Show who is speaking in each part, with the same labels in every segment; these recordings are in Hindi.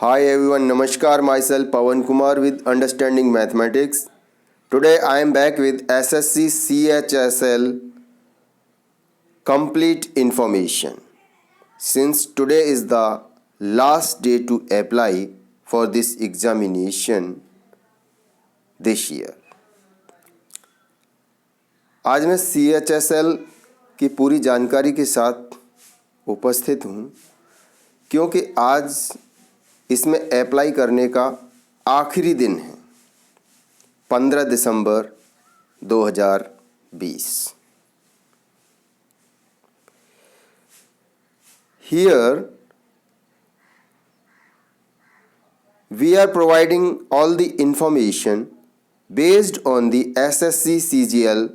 Speaker 1: Hi everyone, Namaskar. Myself Pawan Kumar with Understanding Mathematics. Today I am back with SSC CHSL complete information. Since today is the last day to apply for this examination this year. आज मैं CHSL की पूरी जानकारी के साथ उपस्थित हूँ क्योंकि आज इसमें अप्लाई करने का आखिरी दिन है 15 दिसंबर 2020। Here we are providing all the information based on the SSC CGL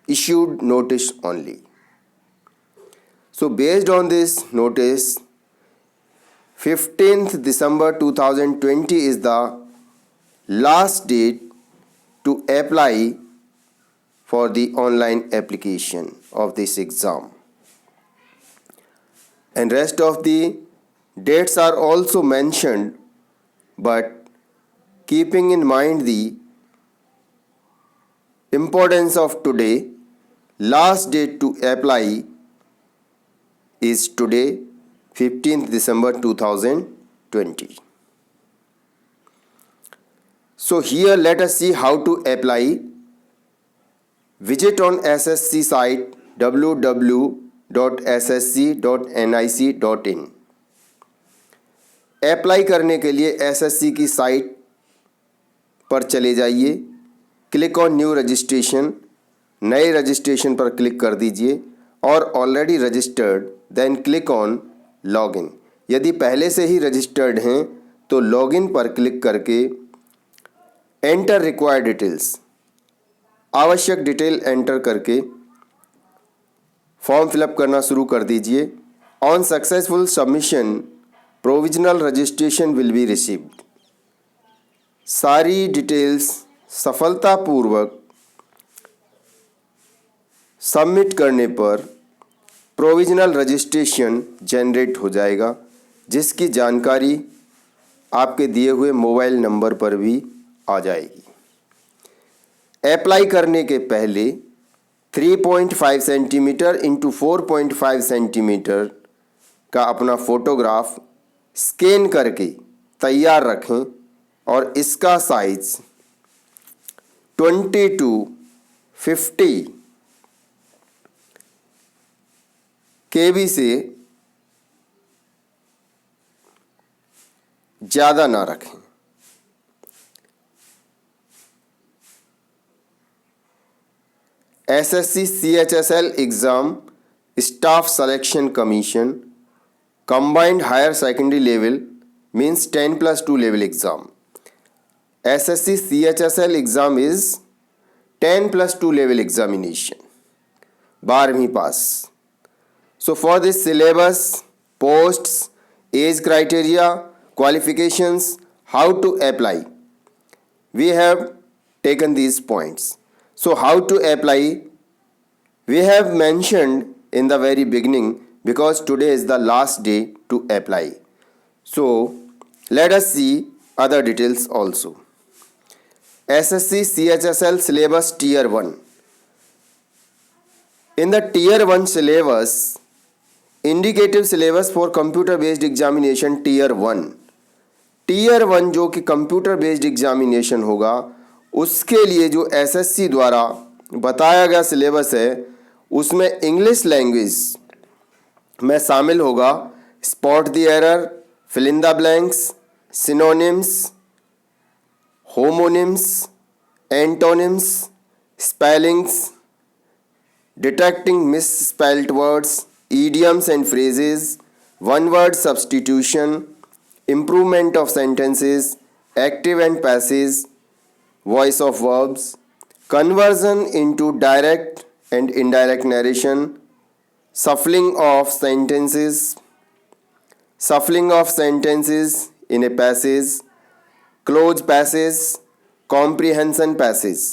Speaker 1: issued notice only. So based on this notice, 15th December 2020 is the last date to apply for the online application of this exam. And rest of the dates are also mentioned, but keeping in mind the importance of today, last date to apply is today, 15th December 2020. So here let us see how to apply. Visit on SSC site www.ssc.nic.in. Apply करने के लिए SSC की साइट पर चले जाइए, क्लिक ऑन न्यू रजिस्ट्रेशन, नए रजिस्ट्रेशन पर क्लिक कर दीजिए और already registered then click on login. यदि पहले से ही रजिस्टर्ड हैं तो लॉगिन पर क्लिक करके एंटर रिक्वायर्ड डिटेल्स, आवश्यक डिटेल एंटर करके फॉर्म फिलअप करना शुरू कर दीजिए। On successful submission provisional registration will be received. सारी डिटेल्स सफलतापूर्वक सबमिट करने पर प्रोविजनल रजिस्ट्रेशन जनरेट हो जाएगा, जिसकी जानकारी आपके दिए हुए मोबाइल नंबर पर भी आ जाएगी। अप्लाई करने के पहले 3.5 सेंटीमीटर इंटू 4.5 सेंटीमीटर का अपना फ़ोटोग्राफ स्कैन करके तैयार रखें और इसका साइज 20 to 50 KB से ज़्यादा ना रखें। SSC CHSL exam staff selection commission combined higher secondary level means 10+2 level exam. SSC CHSL exam is 10+2 level examination, 12वीं पास। So for this syllabus, posts, age criteria, qualifications, how to apply, we have taken these points. So how to apply, we have mentioned in the very beginning because today is the last day to apply. So let us see other details also. SSC CHSL syllabus Tier 1. In the Tier 1 syllabus, indicative syllabus for computer based examination tier 1 जो कि कंप्यूटर बेस्ड एग्जामिनेशन होगा, उसके लिए जो एसएससी द्वारा बताया गया सिलेबस है उसमें इंग्लिश लैंग्वेज में शामिल होगा spot the error, fill in the blanks, synonyms, homonyms, antonyms, spellings, detecting misspelled words, idioms and phrases, one word substitution, improvement of sentences, active and passive voice of verbs, conversion into direct and indirect narration, shuffling of sentences in a passage, close passage, comprehension passage।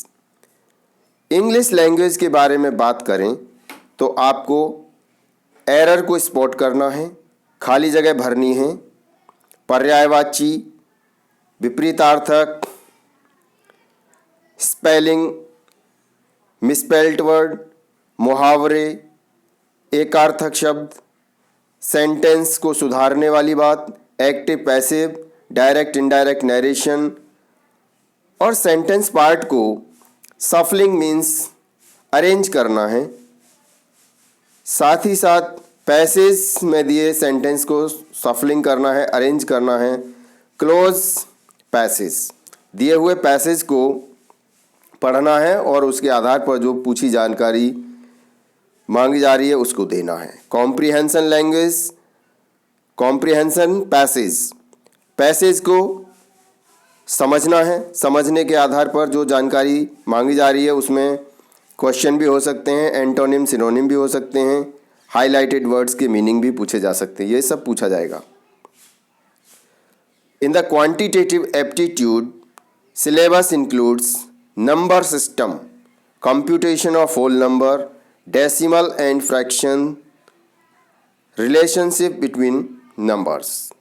Speaker 1: English language के बारे में बात करें तो आपको एरर को स्पॉट करना है, खाली जगह भरनी है, पर्यायवाची, विपरीतार्थक, स्पेलिंग, मिसस्पेल्ड वर्ड, मुहावरे, एकार्थक शब्द, सेंटेंस को सुधारने वाली बात, active passive, direct indirect narration और सेंटेंस पार्ट को सफलिंग मीन्स अरेंज करना है। साथ ही साथ पैसेज में दिए सेंटेंस को सफलिंग करना है, अरेंज करना है। क्लोज पैसेज, दिए हुए पैसेज को पढ़ना है और उसके आधार पर जो पूछी जानकारी मांगी जा रही है उसको देना है। Comprehension language, comprehension passage, passage को समझना है, समझने के आधार पर जो जानकारी मांगी जा रही है उसमें क्वेश्चन भी हो सकते हैं, एंटोनिम सिनोनिम भी हो सकते हैं, हाईलाइटेड वर्ड्स के मीनिंग भी पूछे जा सकते हैं, ये सब पूछा जाएगा। In the quantitative aptitude syllabus includes number system, computation of whole number, decimal and fraction, relationship between numbers.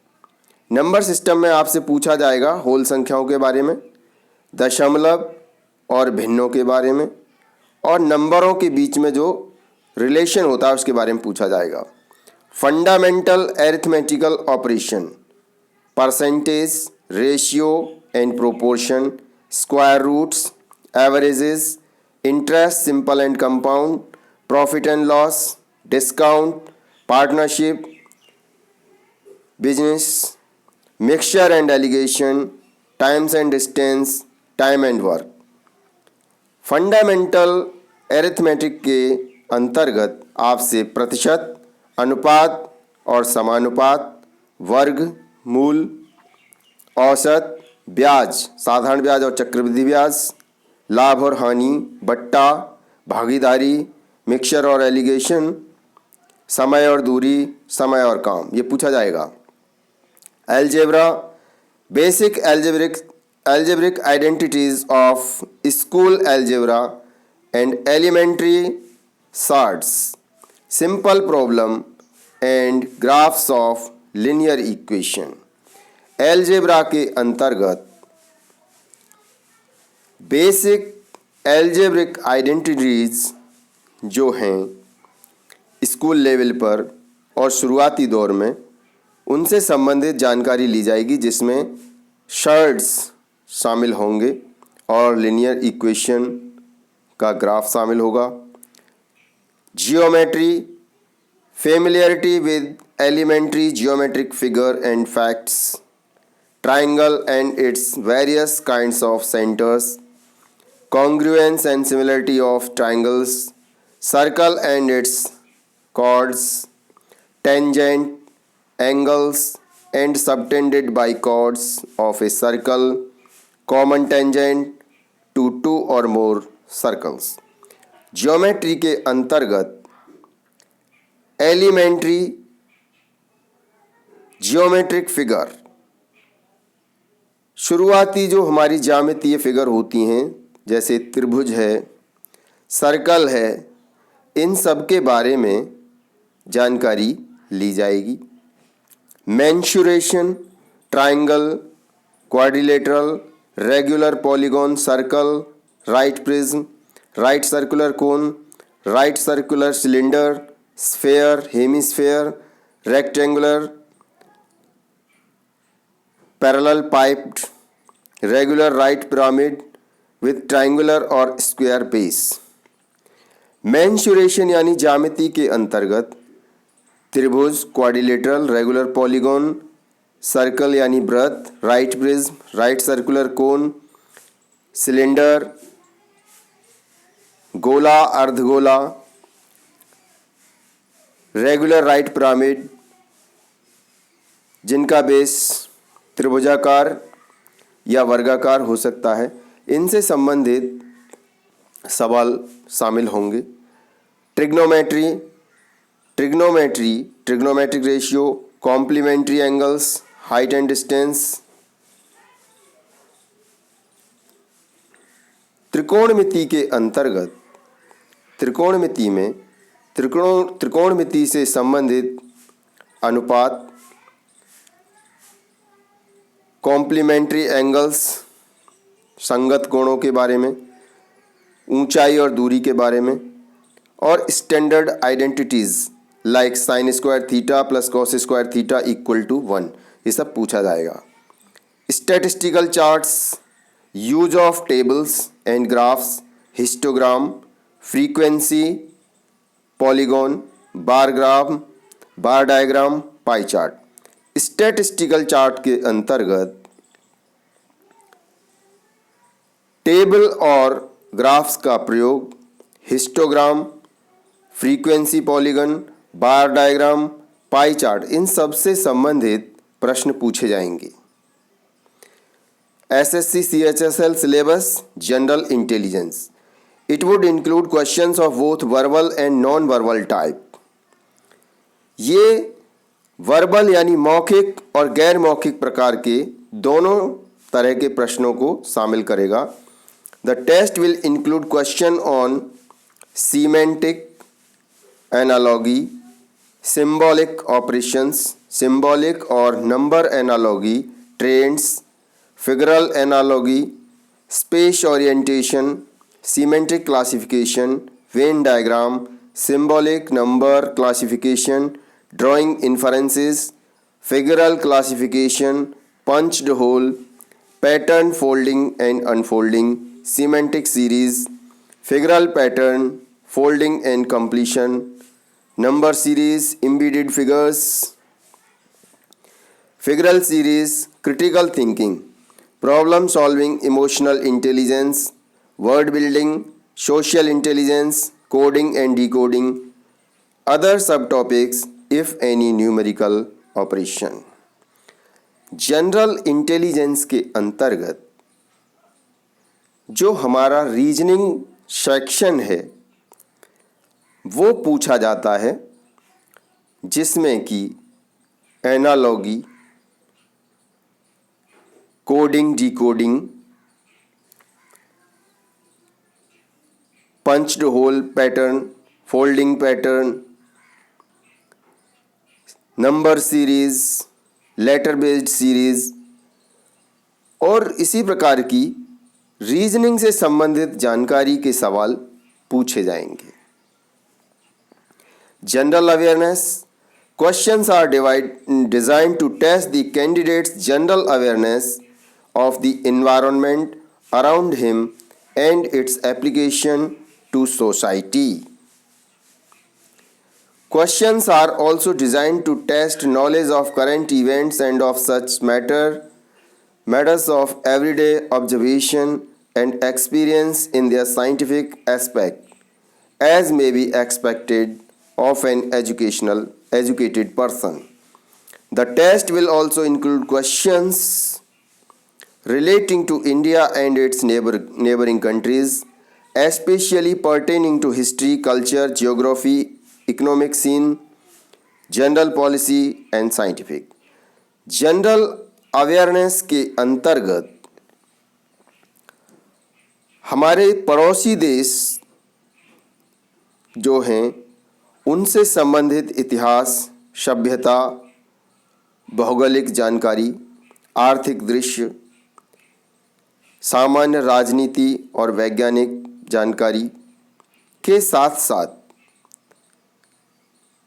Speaker 1: Number system में आपसे पूछा जाएगा होल संख्याओं के बारे में, दशमलव और भिन्नों के बारे में और नंबरों के बीच में जो रिलेशन होता है उसके बारे में पूछा जाएगा। Fundamental arithmetical operation, percentage, ratio and proportion, square roots, averages, interest simple and compound, profit and loss, discount, partnership, business, mixture and alligation, times and distance, time and work. Fundamental arithmetic के अंतर्गत आपसे प्रतिशत, अनुपात और समानुपात, वर्ग, मूल, औसत, ब्याज, साधारण ब्याज और चक्रवृद्धि ब्याज, लाभ और हानि, बट्टा, भागीदारी, मिक्सचर और एलिगेशन, समय और दूरी, समय और काम, ये पूछा जाएगा। Algebra, basic algebraic identities of school algebra and elementary sorts, simple problem and graphs of linear equation। algebra के अंतर्गत बेसिक algebraic identities जो हैं स्कूल लेवल पर और शुरुआती दौर में उनसे संबंधित जानकारी ली जाएगी, जिसमें शर्ट्स शामिल होंगे और लिनियर इक्वेशन का ग्राफ शामिल होगा। Geometry, familiarity with elementary geometric figure and facts, triangle and its various kinds of centres, congruence and similarity of triangles, circle and its chords, tangent, angles and subtended by chords of a circle, common tangent to two or more circles। Geometry के अंतर्गत एलिमेंट्री जियोमेट्रिक फिगर, शुरुआती जो हमारी ज्यामितीय फिगर होती हैं जैसे त्रिभुज है, सर्कल है, इन सब के बारे में जानकारी ली जाएगी। Mensuration, triangle, quadrilateral, regular polygon, circle, right prism, right circular cone, right circular cylinder, sphere, hemisphere, rectangular, parallel piped, regular right pyramid with triangular और स्क्वायर बेस। मेंशुरेशन यानी ज्यामिति के अंतर्गत त्रिभुज, क्वाड्रिलेटरल, रेगुलर पॉलीगॉन, सर्कल यानी वृत्त, right prism, right circular cone, cylinder, गोला, अर्धगोला, रेगुलर राइट पिरामिड जिनका बेस त्रिभुजाकार या वर्गाकार हो सकता है, इनसे संबंधित सवाल शामिल होंगे। Trigonometry, trigonometric ratio, complementary angles, height and distance. त्रिकोणमिति के अंतर्गत त्रिकोणमिति में त्रिकोणमिति से संबंधित अनुपात, कॉम्प्लीमेंट्री एंगल्स, संगत कोणों के बारे में, ऊंचाई और दूरी के बारे में, और standard identities like sine square theta plus cos square theta equal to 1, ये सब पूछा जाएगा। Statistical charts, use of tables and graphs, histogram, frequency, polygon, bar graph, bar diagram, pie chart. Statistical chart के अंतर्गत टेबल और ग्राफ्स का प्रयोग, histogram, frequency, polygon, bar diagram, pie chart, इन सब से संबंधित प्रश्न पूछे जाएंगे। SSC CHSL syllabus general intelligence, it would include questions of both verbal and non verbal type. ये वर्बल यानी मौखिक और गैर मौखिक प्रकार के दोनों तरह के प्रश्नों को शामिल करेगा। The test will include question on semantic analogy, symbolic operations, symbolic और number analogy, trends, figural analogy, space orientation, semantic classification, Venn diagram, symbolic number classification, drawing inferences, figural classification, punched hole, pattern folding and unfolding, semantic series, figural pattern, folding and completion, number series, embedded figures, figural series, critical thinking, problem solving, emotional intelligence, word building, social intelligence, coding and decoding, other subtopics if any numerical operation। General intelligence के अंतर्गत जो हमारा रीजनिंग सेक्शन है वो पूछा जाता है, जिसमें कि analogy, coding, decoding, punched hole pattern, folding pattern, number series, letter based series और इसी प्रकार की रीजनिंग से संबंधित जानकारी के सवाल पूछे जाएंगे। General awareness, questions are designed to test the candidates general awareness of the environment around him and its application to society. Questions are also designed to test knowledge of current events and of such matters of everyday observation and experience in their scientific aspect, as may be expected of an educated person. The test will also include questions relating to India and its neighboring countries, especially pertaining to history, culture, geography, economic scene, general policy and scientific। General awareness के अंतर्गत हमारे पड़ोसी देश जो हैं उनसे संबंधित इतिहास, सभ्यता, भौगोलिक जानकारी, आर्थिक दृश्य, सामान्य राजनीति और वैज्ञानिक जानकारी के साथ साथ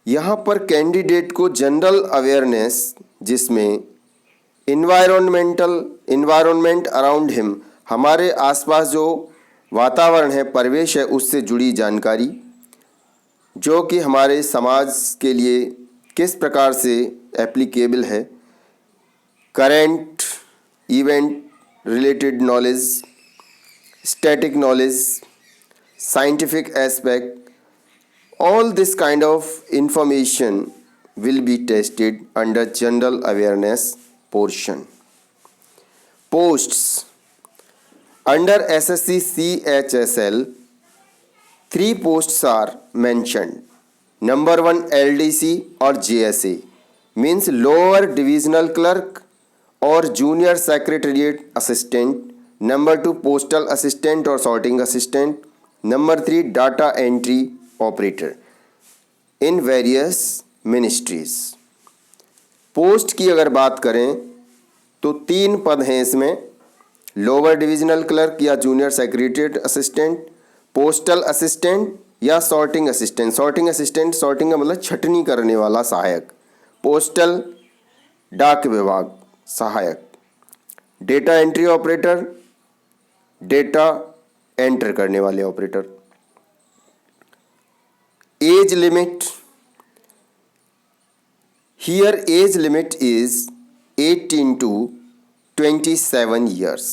Speaker 1: यहाँ पर कैंडिडेट को जनरल अवेयरनेस, जिसमें इन्वायरमेंट अराउंड हिम, हमारे आसपास जो वातावरण है, परिवेश है, उससे जुड़ी जानकारी जो कि हमारे समाज के लिए किस प्रकार से एप्लीकेबल है, current event related knowledge, static knowledge, scientific aspect, all this kind of information will be tested under general awareness portion। Posts under SSC CHSL, 3 posts are mentioned। Number 1 LDC or JSA means lower divisional clerk or junior secretariat assistant। Number 2 postal assistant or sorting assistant। Number 3 data entry operator in various ministries। Post की अगर बात करें तो 3 पद हैं इसमें, लोअर डिविजनल क्लर्क या junior secretariat assistant, postal assistant या sorting assistant. Sorting assistant, sorting का मतलब छटनी करने वाला सहायक। पोस्टल, डाक विभाग सहायक। Data entry operator, data enter करने वाले operator. Age limit, here age limit is 18 to 27 years.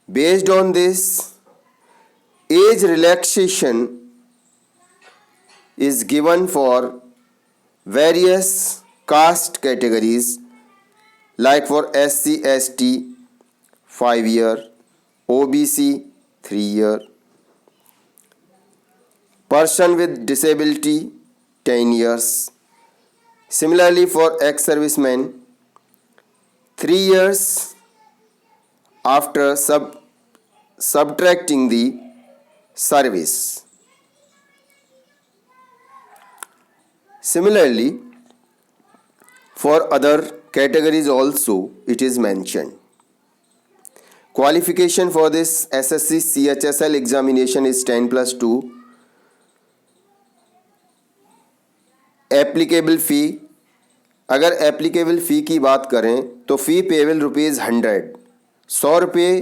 Speaker 1: Based on this, age relaxation is given for various caste categories, like for SC ST 5 year, OBC 3 year, person with disability 10 years. Similarly for ex-servicemen 3 years after subtracting the service. Similarly, for other categories also it is mentioned. Qualification for this SSC CHSL examination is 10+2. Applicable फ़ी, अगर एप्लीकेबल फ़ी की बात करें तो फ़ी पेबल ₹100, 100 रुपये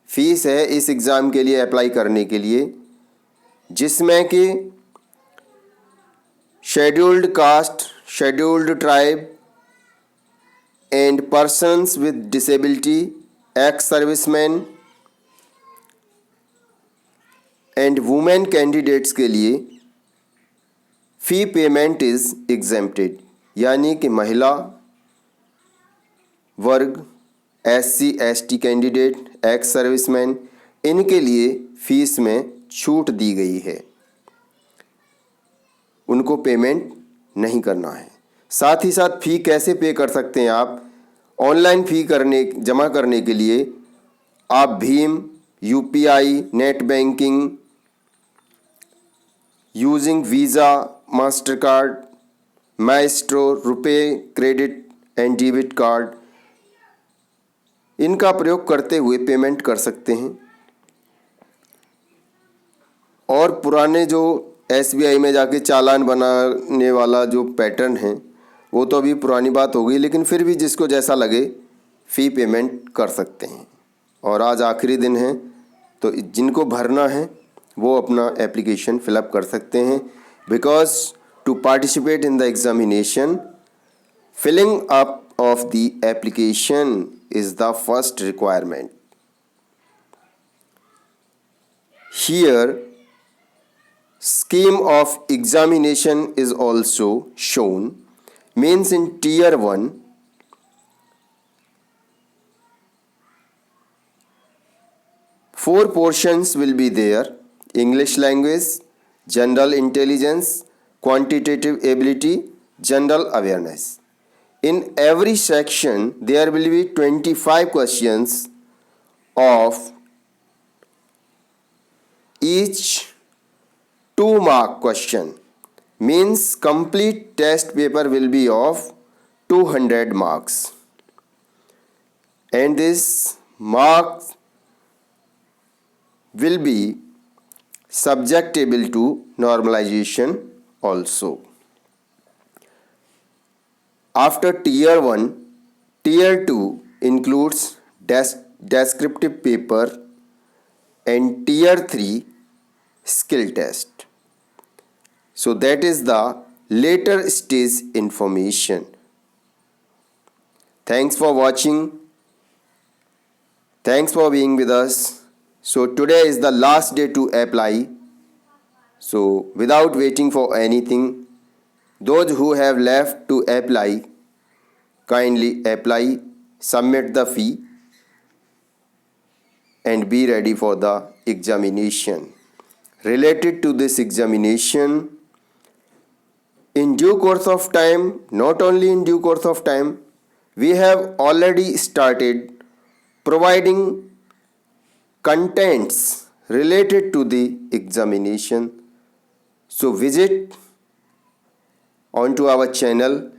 Speaker 1: फ़ीस है इस एग्ज़ाम के लिए अप्लाई करने के लिए, जिसमें कि scheduled caste, scheduled tribe and persons with disability, ex serviceman and women candidates के लिए फ़ी पेमेंट इज़ एग्जेम्प्टेड, यानी कि महिला वर्ग, SC ST candidate, ex serviceman, इनके लिए फ़ीस में छूट दी गई है, उनको पेमेंट नहीं करना है। साथ ही साथ फ़ी कैसे पे कर सकते हैं आप? ऑनलाइन फ़ी जमा करने के लिए आप Bhim, UPI, net banking, using visa, master card, maestro, RuPay, credit and debit card, इनका प्रयोग करते हुए पेमेंट कर सकते हैं। और पुराने जो SBI में जाके चालान बनाने वाला जो पैटर्न है वो तो अभी पुरानी बात हो गई, लेकिन फिर भी जिसको जैसा लगे फ़ी पेमेंट कर सकते हैं। और आज आखिरी दिन है तो जिनको भरना है वो अपना एप्लीकेशन फिलअप कर सकते हैं, because to participate in the examination, filling up of the application is the first requirement. Here, scheme of examination is also shown, means in tier 1, four portions will be there: English language, general intelligence, quantitative ability, general awareness. In every section there will be 25 questions of each 2-mark question, means complete test paper will be of 200 marks, and this marks will be subjectable to normalization also. After tier 1, tier 2 includes descriptive paper and tier 3 skill test. So that is the later stage information. Thanks for watching. Thanks for being with us. So today is the last day to apply. So without waiting for anything, those who have left to apply, kindly apply, submit the fee and be ready for the examination. Related to this examination, in due course of time, not only in due course of time, we have already started providing contents related to the examination. So visit onto our channel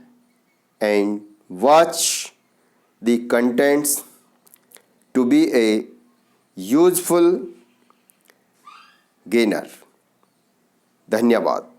Speaker 1: and watch the contents to be a useful gainer. धन्यवाद.